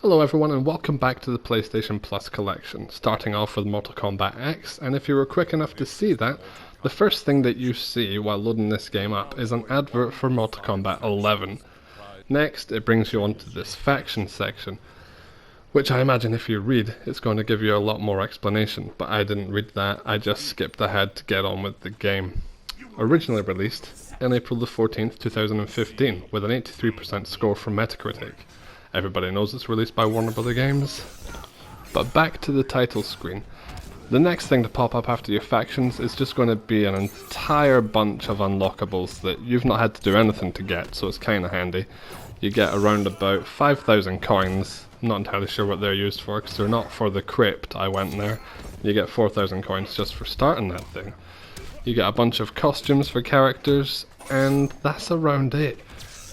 Hello everyone and welcome back to the PlayStation Plus collection, starting off with Mortal Kombat X, and if you were quick enough to see that, the first thing that you see while loading this game up is an advert for Mortal Kombat 11. Next, it brings you onto this faction section, which I imagine if you read, it's going to give you a lot more explanation, but I didn't read that, I just skipped ahead to get on with the game. Originally released on April the 14th, 2015, with an 83% score from Metacritic. Everybody knows it's released by Warner Bros. Games. But back to the title screen. The next thing to pop up after your factions is just going to be an entire bunch of unlockables that you've not had to do anything to get, so it's kind of handy. You get around about 5,000 coins. I'm not entirely sure what they're used for, because they're not for the crypt. I went there. You get 4,000 coins just for starting that thing. You get a bunch of costumes for characters, and that's around it.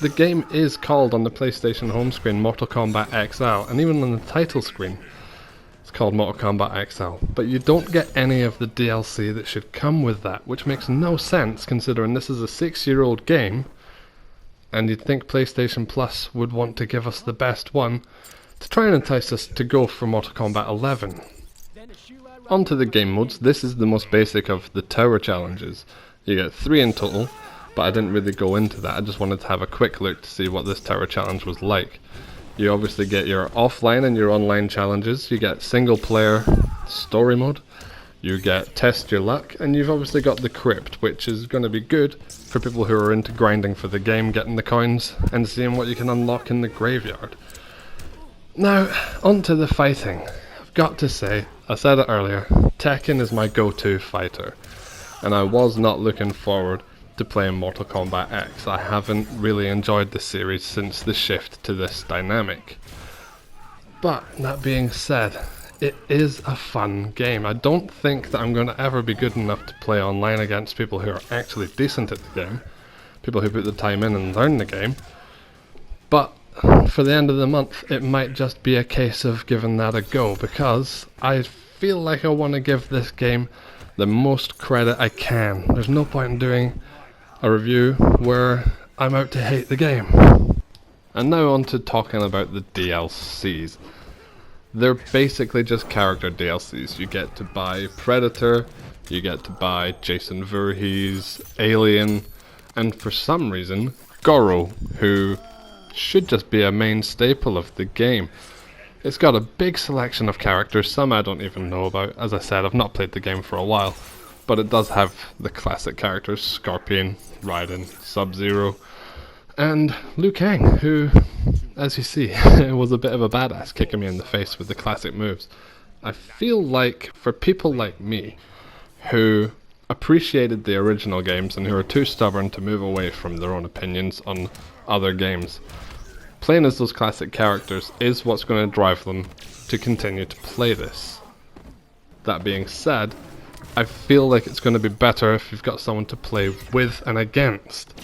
The game is called on the PlayStation home screen Mortal Kombat XL, and even on the title screen it's called Mortal Kombat XL, but you don't get any of the DLC that should come with that, which makes no sense considering this is a 6-year-old game, and you'd think PlayStation Plus would want to give us the best one to try and entice us to go for Mortal Kombat 11. Onto the game modes. This is the most basic of the tower challenges. You get 3 in total, but I didn't really go into that. I just wanted to have a quick look to see what this tower challenge was like. You obviously get your offline and your online challenges. You get single player story mode. You get test your luck, and you've obviously got the crypt, which is going to be good for people who are into grinding for the game, getting the coins and seeing what you can unlock in the graveyard. Now, onto the fighting. I've got to say, I said it earlier, Tekken is my go-to fighter, and I was not looking forward to playing Mortal Kombat X. I haven't really enjoyed the series since the shift to this dynamic. But that being said, it is a fun game. I don't think that I'm going to ever be good enough to play online against people who are actually decent at the game, people who put the time in and learn the game, but for the end of the month it might just be a case of giving that a go, because I feel like I want to give this game the most credit I can. There's no point in doing a review where I'm out to hate the game. And now on to talking about the DLCs. They're basically just character DLCs. You get to buy Predator, you get to buy Jason Voorhees, Alien, and for some reason, Goro, who should just be a main staple of the game. It's got a big selection of characters, some I don't even know about. As I said, I've not played the game for a while, but it does have the classic characters: Scorpion, Raiden, Sub-Zero, and Liu Kang, who, as you see, was a bit of a badass, kicking me in the face with the classic moves. I feel like for people like me, who appreciated the original games and who are too stubborn to move away from their own opinions on other games, playing as those classic characters is what's going to drive them to continue to play this. That being said, I feel like it's going to be better if you've got someone to play with and against.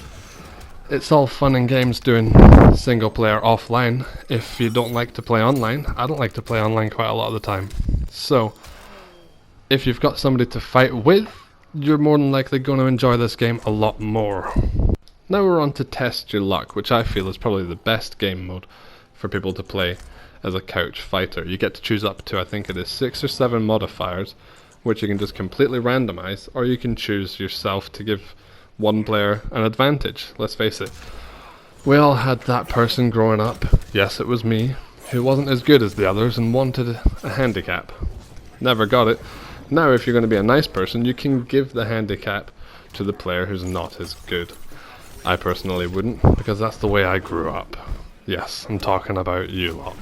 It's all fun and games doing single player offline if you don't like to play online. I don't like to play online quite a lot of the time. So, if you've got somebody to fight with, you're more than likely going to enjoy this game a lot more. Now we're on to Test Your Luck, which I feel is probably the best game mode for people to play as a couch fighter. You get to choose up to, I think it is 6 or 7 modifiers, which you can just completely randomize, or you can choose yourself to give one player an advantage. Let's face it, we all had that person growing up, yes it was me, who wasn't as good as the others and wanted a handicap. Never got it. Now if you're going to be a nice person, you can give the handicap to the player who's not as good. I personally wouldn't, because that's the way I grew up. Yes, I'm talking about you lot.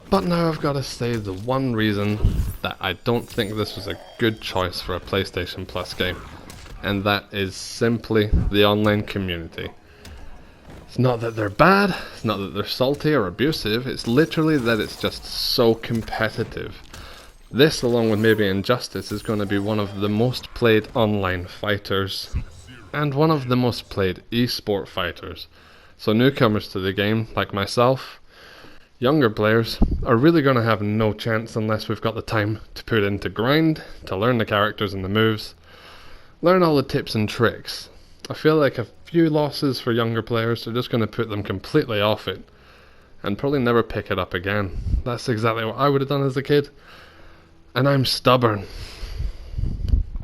But now I've got to say the one reason that I don't think this was a good choice for a PlayStation Plus game, and that is simply the online community. It's not that they're bad, it's not that they're salty or abusive, it's literally that it's just so competitive. This, along with maybe Injustice, is going to be one of the most played online fighters, and one of the most played esport fighters. So newcomers to the game, like myself, younger players, are really going to have no chance unless we've got the time to put into grind, to learn the characters and the moves, learn all the tips and tricks. I feel like a few losses for younger players are just going to put them completely off it. and probably never pick it up again. That's exactly what I would have done as a kid, and I'm stubborn.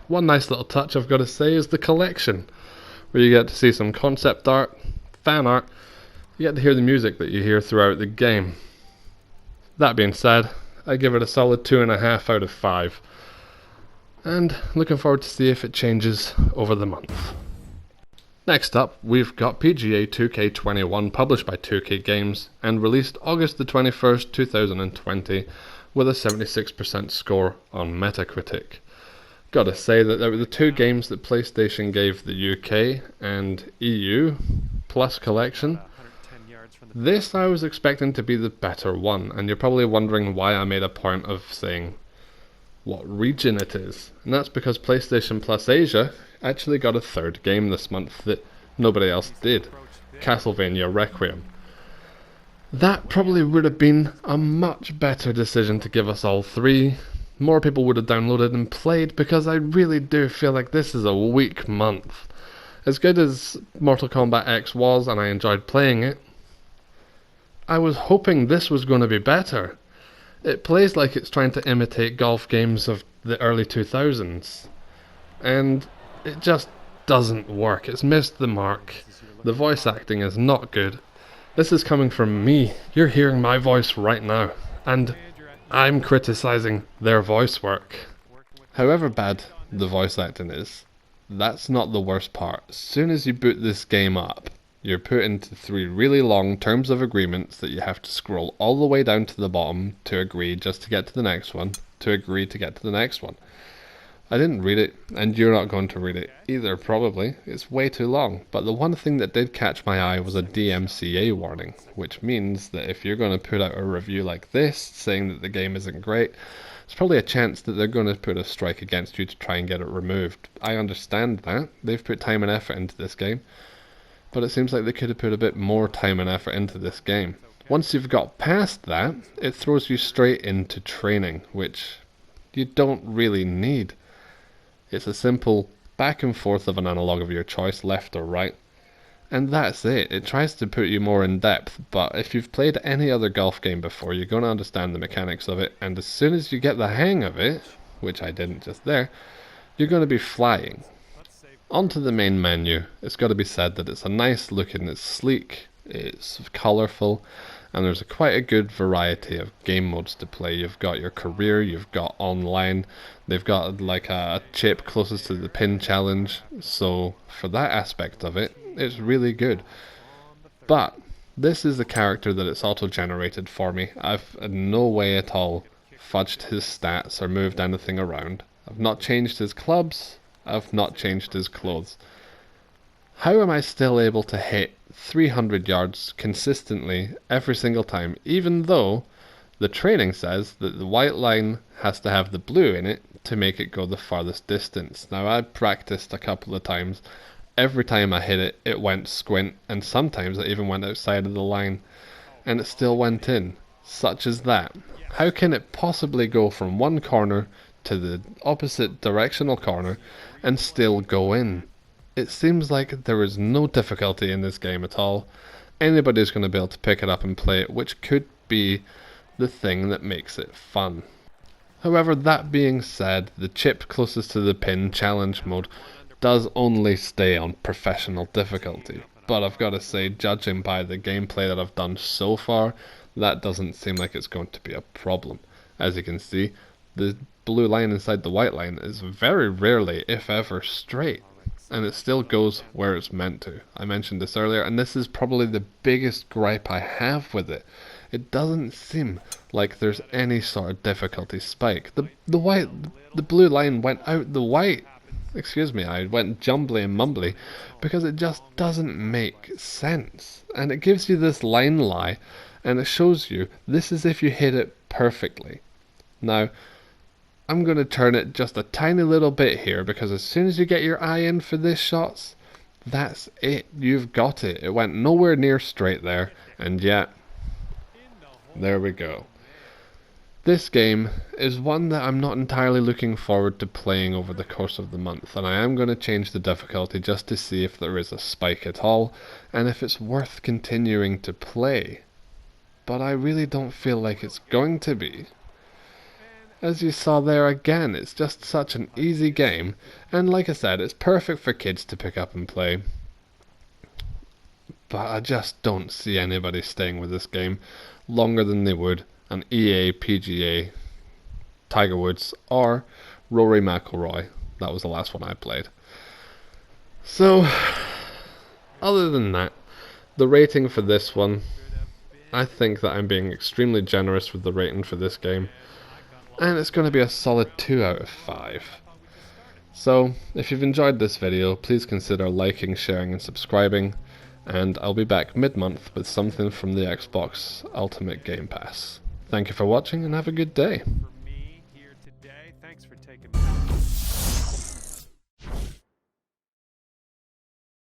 One nice little touch I've got to say is the collection, where you get to see some concept art, fan art, you get to hear the music that you hear throughout the game. That being said, I give it a solid 2.5 out of 5. And looking forward to see if it changes over the month. Next up, we've got PGA 2K21, published by 2K Games and released August the 21st, 2020, with a 76% score on Metacritic. Gotta say that there were the two games that PlayStation gave the UK and EU Plus collection. This I was expecting to be the better one, and you're probably wondering why I made a point of saying what region it is, and that's because PlayStation Plus Asia actually got a third game this month that nobody else did, Castlevania Requiem. That probably would have been a much better decision to give us all three. More people would have downloaded and played, because I really do feel like this is a weak month. As good as Mortal Kombat X was, and I enjoyed playing it, I was hoping this was going to be better. It plays like it's trying to imitate golf games of the early 2000s, and it just doesn't work. It's missed the mark. The voice acting is not good. This is coming from me. You're hearing my voice right now, and I'm criticizing their voice work. However bad the voice acting is, that's not the worst part. As soon as you boot this game up, you're put into 3 really long terms of agreements that you have to scroll all the way down to the bottom to agree just to get to the next one, to agree to get to the next one. I didn't read it, and you're not going to read it either, probably. It's way too long. But the one thing that did catch my eye was a DMCA warning, which means that if you're going to put out a review like this, saying that the game isn't great, there's probably a chance that they're going to put a strike against you to try and get it removed. I understand that. They've put time and effort into this game, but it seems like they could have put a bit more time and effort into this game. Once you've got past that, it throws you straight into training, which you don't really need. It's a simple back and forth of an analog of your choice, left or right, and that's it. It tries to put you more in depth, but if you've played any other golf game before, you're going to understand the mechanics of it, and as soon as you get the hang of it, which I didn't just there, you're going to be flying. Onto the main menu. It's got to be said that it's a nice looking, it's sleek, it's colourful, and there's quite a good variety of game modes to play. You've got your career, you've got online, they've got like a chip closest to the pin challenge, so for that aspect of it, it's really good. But this is the character that it's auto-generated for me. I've in no way at all fudged his stats or moved anything around. I've not changed his clubs, I've not changed his clothes. How am I still able to hit 300 yards consistently every single time, even though the training says that the white line has to have the blue in it to make it go the farthest distance? Now, I practiced a couple of times. Every time I hit it, it went squint, and sometimes it even went outside of the line, and it still went in. Such as that. How can it possibly go from one corner to the opposite directional corner and still go in? It seems like there is no difficulty in this game at all. Anybody's going to be able to pick it up and play it, which could be the thing that makes it fun. However, that being said, the chip closest to the pin challenge mode does only stay on professional difficulty. But I've got to say, judging by the gameplay that I've done so far, that doesn't seem like it's going to be a problem. As you can see, the blue line inside the white line is very rarely, if ever, straight, and it still goes where it's meant to. I mentioned this earlier, and this is probably the biggest gripe I have with it. It doesn't seem like there's any sort of difficulty spike. The blue line went out the white. Excuse me, I went jumbly and mumbly because it just doesn't make sense. And it gives you this line lie, and it shows you this is if you hit it perfectly. Now, I'm going to turn it just a tiny little bit here, because as soon as you get your eye in for this shots, that's it. You've got it. It went nowhere near straight there, and yet, there we go. This game is one that I'm not entirely looking forward to playing over the course of the month, and I am going to change the difficulty just to see if there is a spike at all, and if it's worth continuing to play. but I really don't feel like it's going to be. As you saw there again, it's just such an easy game, and like I said, it's perfect for kids to pick up and play. But I just don't see anybody staying with this game longer than they would an EA PGA, Tiger Woods, or Rory McIlroy. That was the last one I played. So, other than that, the rating for this one, I think that I'm being extremely generous with the rating for this game, and it's going to be a solid 2 out of 5. So, if you've enjoyed this video, please consider liking, sharing and subscribing, and I'll be back mid-month with something from the Xbox Ultimate Game Pass. Thank you for watching and have a good day.